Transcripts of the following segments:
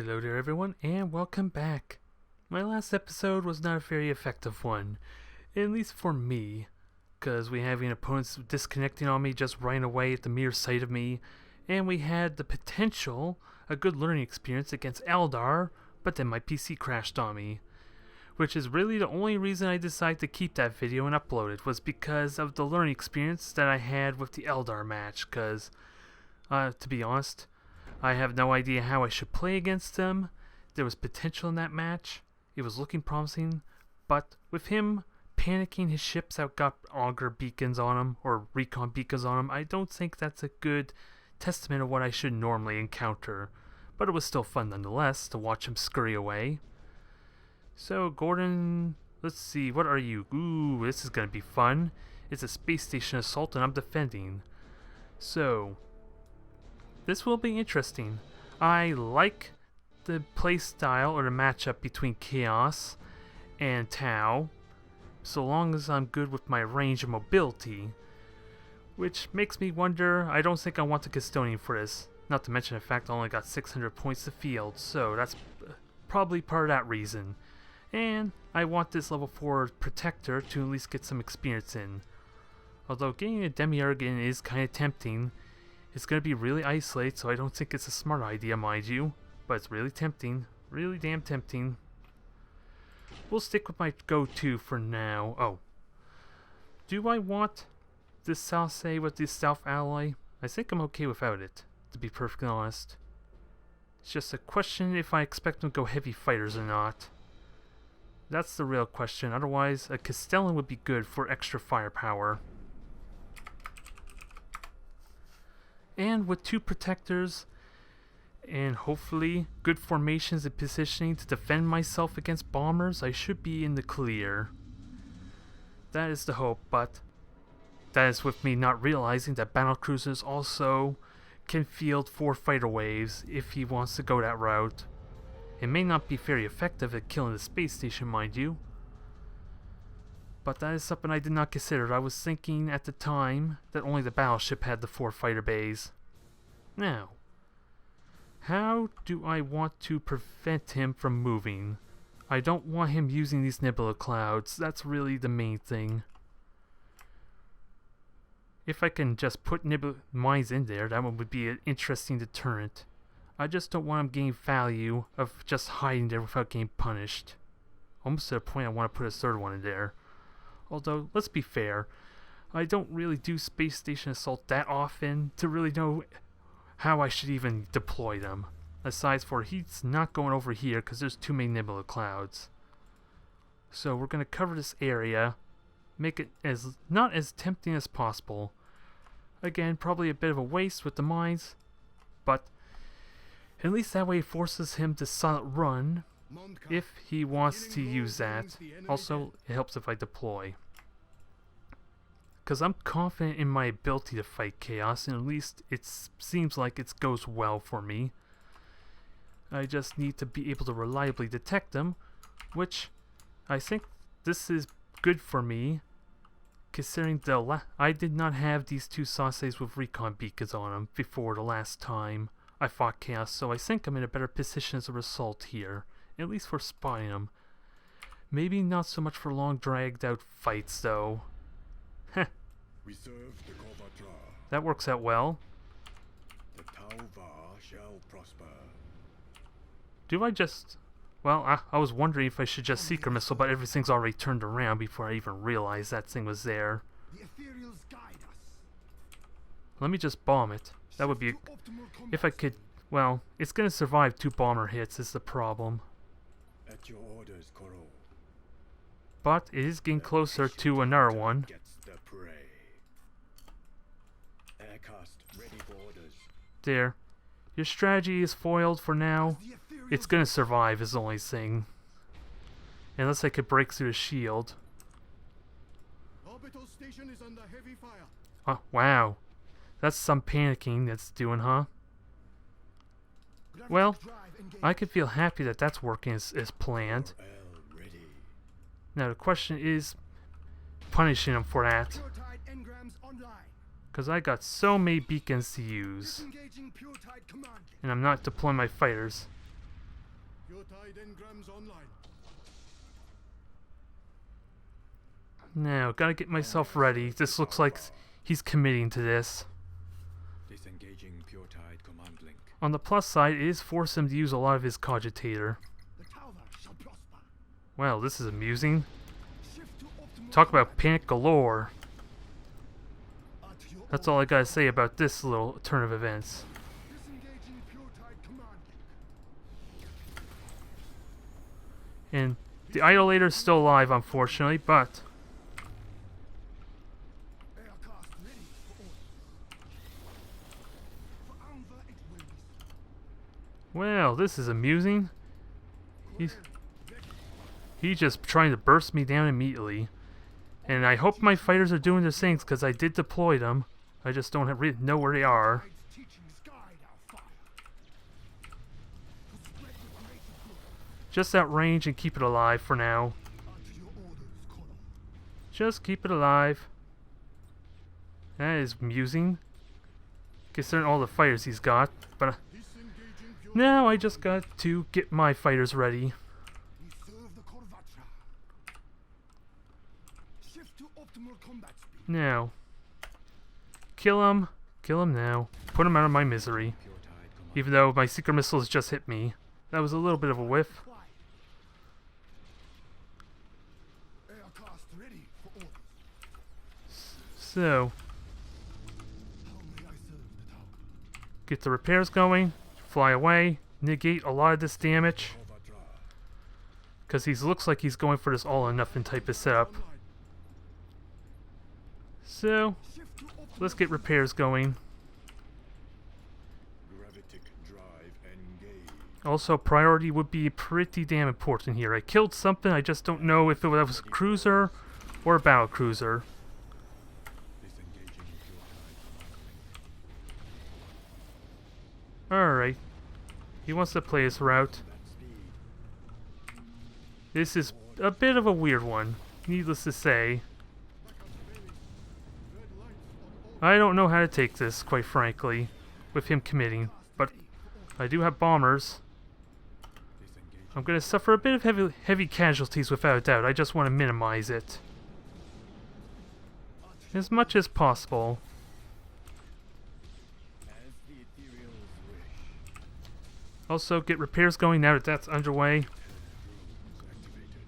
Hello there everyone, and welcome back. My last episode was not a very effective one, at least for me, because we having opponents disconnecting on me just right away at the mere sight of me, and we had the potential, a good learning experience against Eldar, but then my PC crashed on me. Which is really the only reason I decided to keep that video and upload it, was because of the learning experience that I had with the Eldar match, because, to be honest, I have no idea how I should play against him. There was potential in that match. It was looking promising. But with him panicking his ships out, got auger beacons on him, or recon beacons on him, I don't think that's a good testament of what I should normally encounter. But it was still fun nonetheless to watch him scurry away. So, Gordon, let's see, what are you? Ooh, this is going to be fun. It's a space station assault and I'm defending. So, this will be interesting. I like the playstyle or the matchup between Chaos and Tau, so long as I'm good with my range and mobility. Which makes me wonder, I don't think I want the Custodian for this. Not to mention the fact I only got 600 points to field, so that's probably part of that reason. And I want this level 4 Protector to at least get some experience in. Although getting a Demiurge in is kind of tempting. It's going to be really isolated, so I don't think it's a smart idea, mind you. But it's really tempting. Really damn tempting. We'll stick with my go-to for now. Oh. Do I want this Salsay with this South Ally? I think I'm okay without it, to be perfectly honest. It's just a question if I expect them to go heavy fighters or not. That's the real question. Otherwise, a Castellan would be good for extra firepower. And with 2 protectors, and hopefully good formations and positioning to defend myself against bombers, I should be in the clear. That is the hope, but that is with me not realizing that battlecruisers also can field 4 fighter waves if he wants to go that route. It may not be very effective at killing the space station, mind you. But that is something I did not consider. I was thinking at the time that only the battleship had the 4 fighter bays. Now, how do I want to prevent him from moving? I don't want him using these nebula clouds. That's really the main thing. If I can just put nebula mines in there, that one would be an interesting deterrent. I just don't want him getting value of just hiding there without getting punished. Almost to the point I want to put a 3rd one in there. Although, let's be fair, I don't really do space station assault that often to really know how I should even deploy them. Aside for he's not going over here because there's too many nebula clouds. So we're going to cover this area, make it as not as tempting as possible. Again, probably a bit of a waste with the mines, but at least that way it forces him to silent run if he wants to use that. Also, it helps if I deploy. Because I'm confident in my ability to fight Chaos, and at least it seems like it goes well for me. I just need to be able to reliably detect them, which I think this is good for me, considering I did not have these 2 Sauces with recon beacons on them before the last time I fought Chaos, so I think I'm in a better position as a result here, at least for spotting them. Maybe not so much for long dragged out fights though. Heh. That works out well. The Tauva shall prosper. Do I just... Well, I was wondering if I should just Seeker Missile, but everything's already turned around before I even realized that thing was there. The ethereals guide us. Let me just bomb it. That would be... If I could... Well, it's gonna survive 2 bomber hits is the problem. At your orders, Koro. But it is getting closer to another one. Gets the prey. Aircast ready for orders. There. Your strategy is foiled for now. It's gonna survive is the only thing. Unless I could break through the shield. Orbital station is under heavy fire. Oh, wow. That's some panicking that's doing, huh? Well, I can feel happy that that's working as planned. Now the question is punishing him for that. Because I got so many beacons to use. And I'm not deploying my fighters. Pure-tide engrams online. Now, gotta get myself ready. This looks like he's committing to this. Disengaging Pure-tide command link. On the plus side, it is forcing him to use a lot of his cogitator. The tower shall prosper. Well, this is amusing. Shift to optimal Talk about combat panic galore. at your That's all I gotta say about this little turn of events. disengaging Pure-tide command link. And the idolator's still alive, unfortunately, but Aircast ready for orders. For Anva it will be. well, this is amusing. He's just trying to burst me down immediately. And I hope my fighters are doing their things, because I did deploy them. I just don't know where they are. Tide's teachings guide our fire. To spread the greater good. Just outrange and keep it alive for now. At your orders, Colonel. Just keep it alive. That is amusing, considering all the fighters he's got. But Disengaging Pure. now I just got to get my fighters ready. We serve the Corvatra. Shift to optimal combat speed. Now, kill him. Kill him now. Put him out of my misery. Pure-tide command. Even though my secret missiles just hit me. That was a little bit of a whiff. Quiet. Aircast ready for orders. So, How may I serve the tower? get the repairs going. Fly away. Negate a lot of this damage. Corvatra. Because he looks like he's going for this all or nothing type of setup. Online. So, Shift to optimal let's get repairs going. gravitic drive engage. Also, priority would be pretty damn important here. I killed something, I just don't know if it was a cruiser or a battle cruiser. Disengaging Pure-tide command link. Alright. He wants to play his route. That speed. This is a bit of a weird one, needless to say. Red lights on all. I don't know how to take this, quite frankly, with him committing. But I do have bombers. Disengaging. I'm going to suffer a bit of heavy casualties without a doubt. I just want to minimize it as much as possible. As the ethereals wish. Also, get repairs going now that that's underway. Drones activated.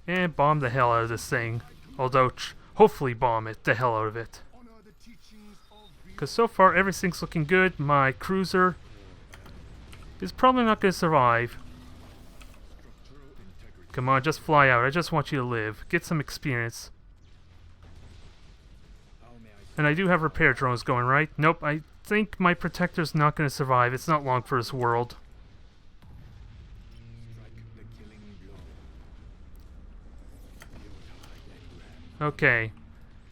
And bomb the hell out of this thing. Although, hopefully bomb it, the hell out of it. Honor the teachings of Because so far, everything's looking good. My cruiser is probably not going to survive. structural integrity. Come on, just fly out. I just want you to live. Get some experience. How may I And I do have repair drones going, right? Nope, I think my protector's not going to survive. It's not long for this world. strike the killing blow? Pure-tide engram. Okay.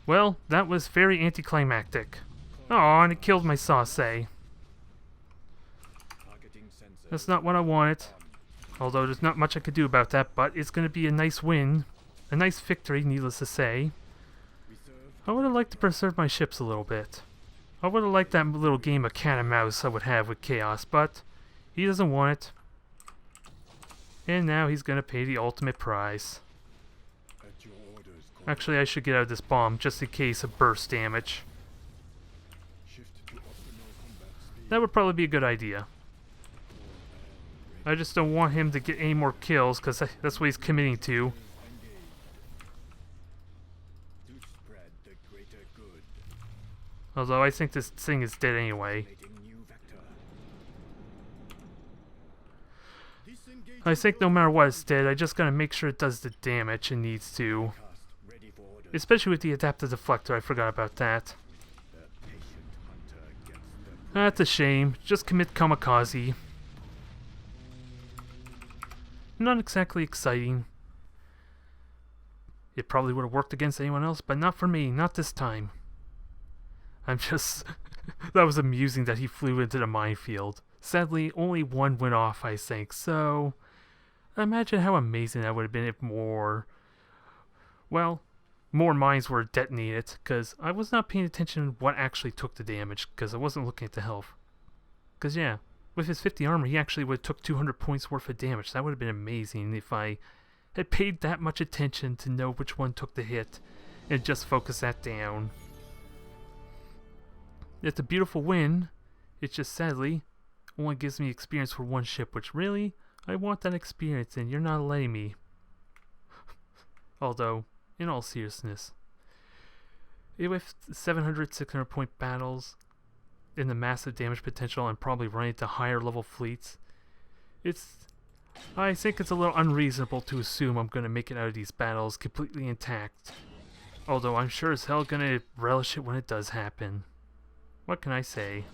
Well, that was very anticlimactic. Aw, and it killed my sauce. Targeting sensor. That's not what I wanted. Although there's not much I could do about that, but it's going to be a nice win. A nice victory, needless to say. Reserve. I would have liked to preserve my ships a little bit. I would have liked that little game of cat and mouse I would have with Chaos, but he doesn't want it. And now he's going to pay the ultimate price. At your orders, Colonel. Actually, I should get out of this bomb just in case of burst damage. Shift to optimal combat speed. That would probably be a good idea. I just don't want him to get any more kills because that's what he's committing to. Engage. To spread the greater good. Although I think this thing is dead anyway. Activating new vector. Disengaging I think no matter what it's dead, I just gotta make sure it does the damage it needs to. cast. Ready for orders. Especially with the adaptive deflector, I forgot about that. The patient hunter gets the That's a shame. Just commit kamikaze. Not exactly exciting. It probably would have worked against anyone else, but not for me. Not this time. I'm just... that was amusing that he flew into the minefield. Sadly, only one went off, I think, so... Imagine how amazing that would have been if more... Well, more mines were detonated, because I was not paying attention to what actually took the damage, because I wasn't looking at the health. Because, yeah, with his 50 armor, he actually would have took 200 points worth of damage. That would have been amazing if I had paid that much attention to know which one took the hit and just focus that down. It's a beautiful win. It just sadly only gives me experience for one ship, which really, I want that experience and you're not letting me. Although, in all seriousness, with 700, 600 point battles and the massive damage potential and probably running to higher level fleets, I think it's a little unreasonable to assume I'm going to make it out of these battles completely intact. Although I'm sure as hell going to relish it when it does happen. What can I say?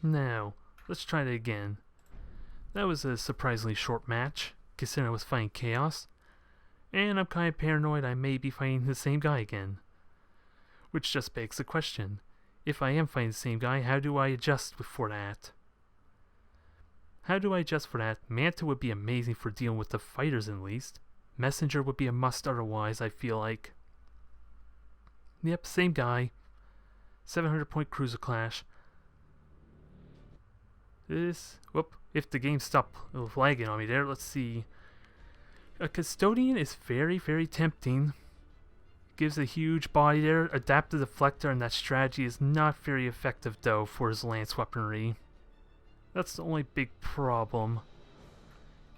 Now, let's try it again. That was a surprisingly short match, considering I was fighting Chaos. And I'm kind of paranoid I may be fighting the same guy again. Which just begs the question. If I am fighting the same guy, how do I adjust for that? How do I adjust for that? Manta would be amazing for dealing with the fighters at least. Messenger would be a must otherwise, I feel like. Yep, same guy. 700 point cruiser clash. If the game stopped lagging on me there, let's see. A Custodian is very, very tempting. Gives a huge body there, adaptive deflector, and that strategy is not very effective though for his lance weaponry. That's the only big problem.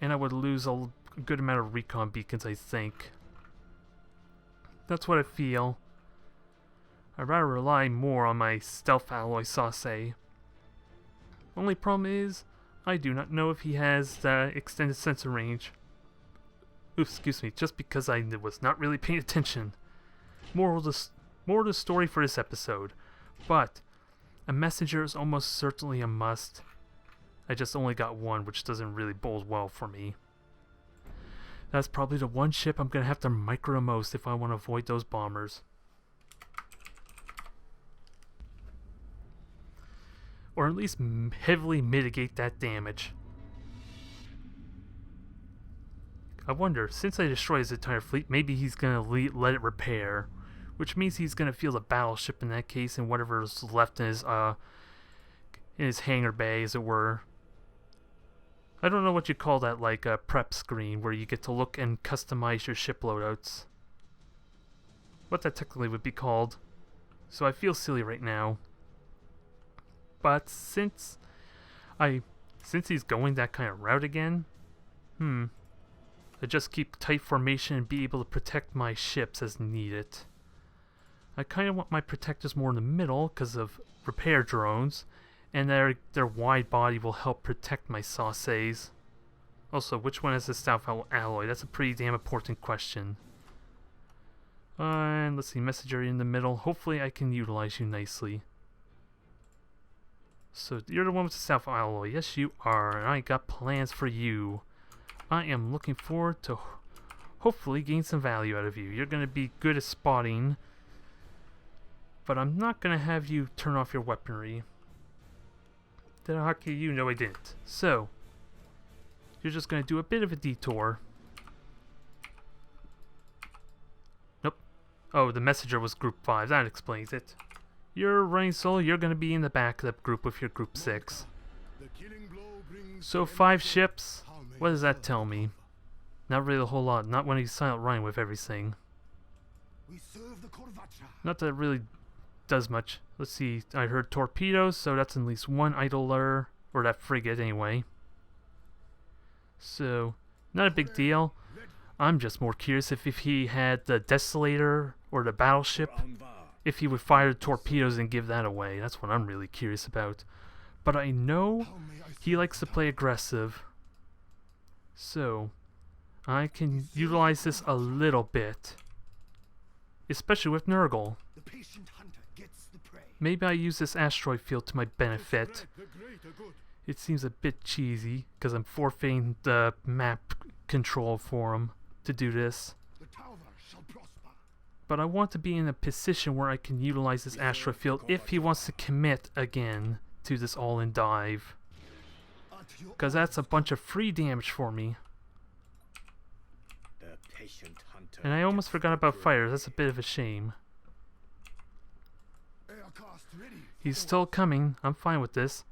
And I would lose a good amount of recon beacons, I think. That's what I feel. I'd rather rely more on my stealth alloy Sauce. Only problem is, I do not know if he has the extended sensor range. Oops, excuse me, just because I was not really paying attention. More of the story for this episode. But, a messenger is almost certainly a must. I just only got one, which doesn't really bode well for me. That's probably the one ship I'm going to have to micro the most if I want to avoid those bombers. Or at least heavily mitigate that damage. I wonder, since I destroyed his entire fleet, maybe he's going to let it repair. Which means he's going to feel the battleship in that case and whatever's left in his hangar bay, as it were. I don't know what you call that, like a prep screen, where you get to look and customize your ship loadouts. What that technically would be called. So I feel silly right now. But since he's going that kind of route again, I just keep tight formation and be able to protect my ships as needed. I kind of want my protectors more in the middle because of repair drones, and their wide body will help protect my Sauces. Also, which one has the stealth alloy? That's a pretty damn important question. And let's see, messenger in the middle. Hopefully I can utilize you nicely. So you're the one with the stealth alloy. Yes, you are. And I got plans for you. I am looking forward to hopefully gain some value out of you. You're going to be good at spotting. But I'm not going to have you turn off your weaponry. Did I hockey you? No, I didn't. So, you're just going to do a bit of a detour. Nope. Oh, the messenger was group 5. That explains it. You're running solo. You're going to be in the back of the group with your group 6. So 5 ships. What does that tell me? Not really a whole lot. Not when he's silent running with everything. Not that it really does much. Let's see. I heard torpedoes, so that's at least one idler, or that frigate anyway. So, not a big deal. I'm just more curious if he had the desolator or the battleship, if he would fire torpedoes and give that away. That's what I'm really curious about. But I know he likes to play aggressive. So, I can utilize this a little bit. Especially with Nurgle. Maybe I use this asteroid field to my benefit. It seems a bit cheesy, because I'm forfeiting the map control for him to do this. But I want to be in a position where I can utilize this asteroid field if he wants to commit again to this all-in dive. Because that's a bunch of free damage for me. And I almost forgot about fires. That's a bit of a shame. He's still coming. I'm fine with this.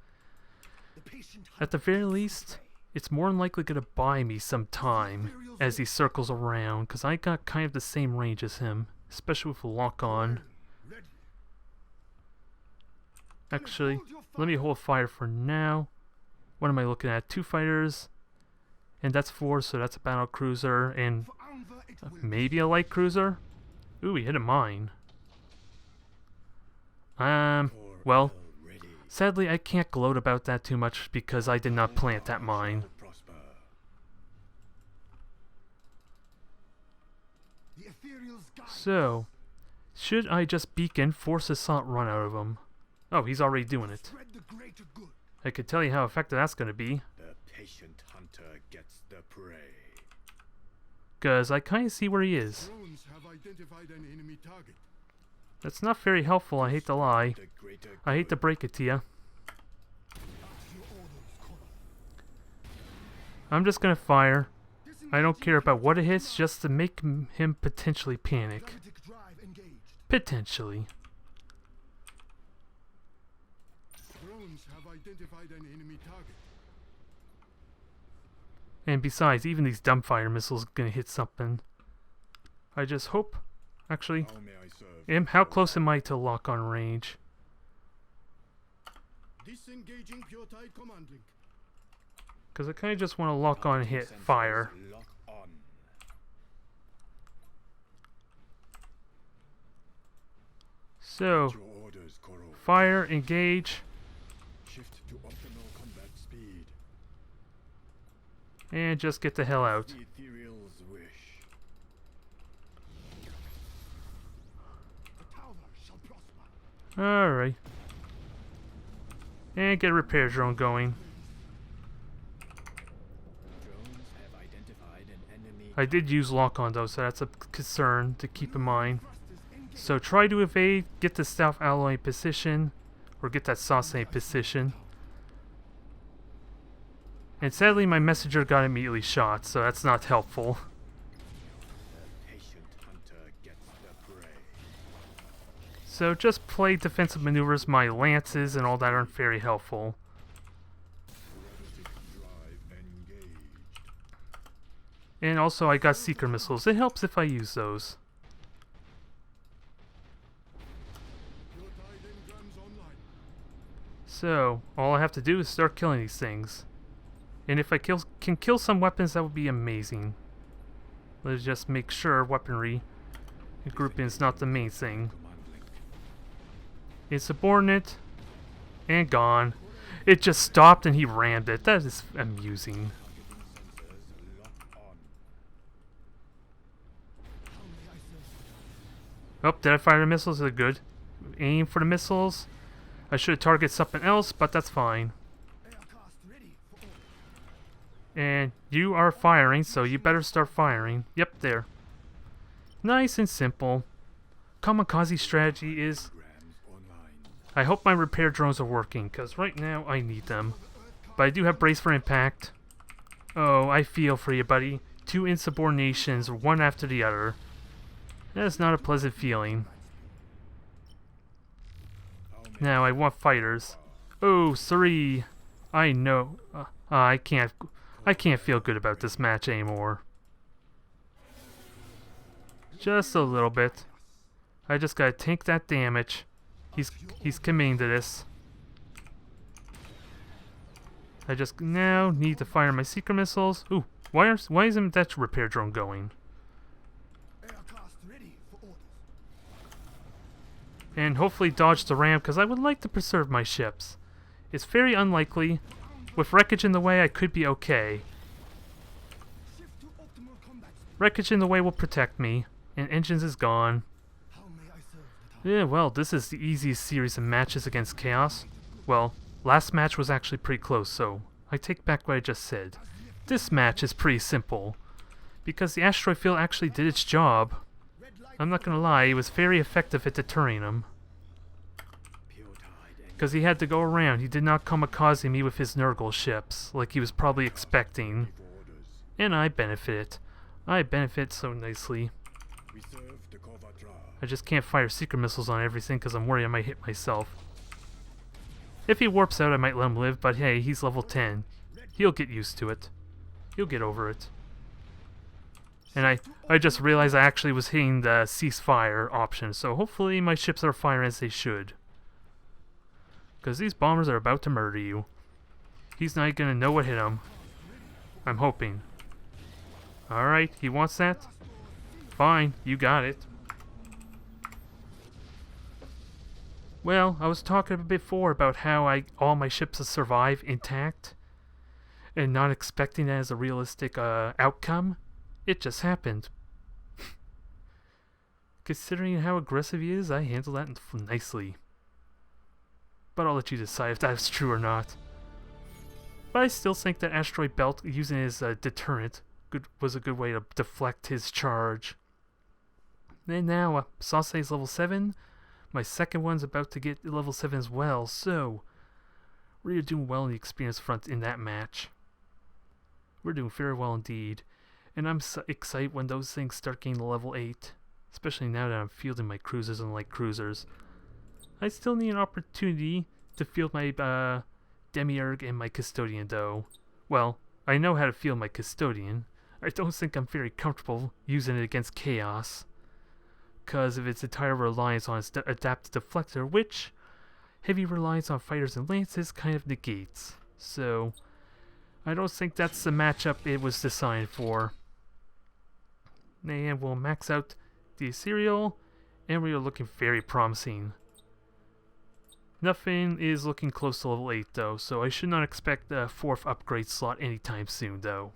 At the very least, it's more than likely gonna buy me some time as he circles around, because I got kind of the same range as him, especially with a lock on. Actually, let me hold fire for now. What am I looking at? 2 fighters, and that's 4, so that's a battle cruiser, and maybe a light cruiser? Ooh, he hit a mine. Well, sadly I can't gloat about that too much because I did not plant that mine. So, should I just beacon, force assault run out of him? Oh, he's already doing it. I could tell you how effective that's going to be. The patient hunter gets the prey. Because I kind of see where he is. Drones have identified an enemy target. That's not very helpful, I hate to lie. The greater I hate to break it to you. I'm just going to fire. I don't care about what it hits, just to make him potentially panic. Potentially. Drones have identified an enemy target. And besides, even these dumbfire missiles are gonna hit something. I just hope. Actually, How may I serve? how close am I to lock on range? Disengaging pure tide command link. Because I kind of just want to lock on and hit fire. Lock on. So, Your orders, Koro. fire, engage, Shift to optimal combat speed. and just get the hell out. Ethereal's wish. The tower shall prosper. Alright. And get a repair drone going. Drones have identified an enemy. I did use lock on though, so that's a concern to keep in mind. So try to evade, get the stealth alloy in position, or get that sauce in position. And sadly my messenger got immediately shot, so that's not helpful. The patient hunter gets the prey. So just play defensive maneuvers, my lances and all that aren't very helpful. Drive engaged. And also I got seeker missiles, it helps if I use those. Pure tide engrams online. So, all I have to do is start killing these things. And if I can kill some weapons, that would be amazing. Let's just make sure weaponry grouping is not the main thing. Command link. Insubordinate. And gone. It just stopped and he rammed it. That is amusing. Targeting sensors lock on. Oh, did I fire the missiles? They're good. Aim for the missiles. I should have targeted something else, but that's fine. And you are firing, so you better start firing. Yep, there. Nice and simple. Kamikaze strategy is... Grams online. I hope my repair drones are working, because right now I need them. But I do have brace for impact. Oh, I feel for you, buddy. 2 insubordinations, one after the other. That is not a pleasant feeling. Now I want fighters. Oh, 3. I know. I can't feel good about this match anymore. Just a little bit. I just gotta tank that damage. He's committing to this. I just now need to fire my seeker missiles. Ooh, why isn't that repair drone going? And hopefully dodge the ram, because I would like to preserve my ships. It's very unlikely. With wreckage in the way, I could be okay. Wreckage in the way will protect me, and engines is gone. Yeah, well, this is the easiest series of matches against Chaos. Well, last match was actually pretty close, so I take back what I just said. This match is pretty simple, because the asteroid field actually did its job. I'm not gonna lie, it was very effective at deterring him. Because he had to go around, he did not kamikaze me with his Nurgle ships, like he was probably expecting. And I benefit. I benefit so nicely. I just can't fire seeker missiles on everything because I'm worried I might hit myself. If he warps out, I might let him live, but hey, he's level 10. He'll get used to it. He'll get over it. And I just realized I actually was hitting the ceasefire option, so hopefully my ships are firing as they should. Because these bombers are about to murder you. He's not gonna know what hit him. I'm hoping. Alright, he wants that? Fine, you got it. Well, I was talking before about how all my ships survive intact. And not expecting that as a realistic outcome. It just happened. Considering how aggressive he is, I handled that nicely. But I'll let you decide if that's true or not. But I still think that asteroid belt using as a deterrent was a good way to deflect his charge. And now, Sasei's level 7. My second one's about to get level 7 as well, so we're doing well in the experience front in that match. We're doing very well indeed. And I'm so excited when those things start getting to level 8. Especially now that I'm fielding my cruisers and light cruisers. I still need an opportunity to field my Demiurge and my Custodian though. Well, I know how to field my Custodian. I don't think I'm very comfortable using it against Chaos. Because of its entire reliance on its adaptive deflector, which heavy reliance on fighters and lances kind of negates. So I don't think that's the matchup it was designed for. And we'll max out the Ethereal, and we are looking very promising. Nothing is looking close to level 8 though, so I should not expect a 4th upgrade slot anytime soon though.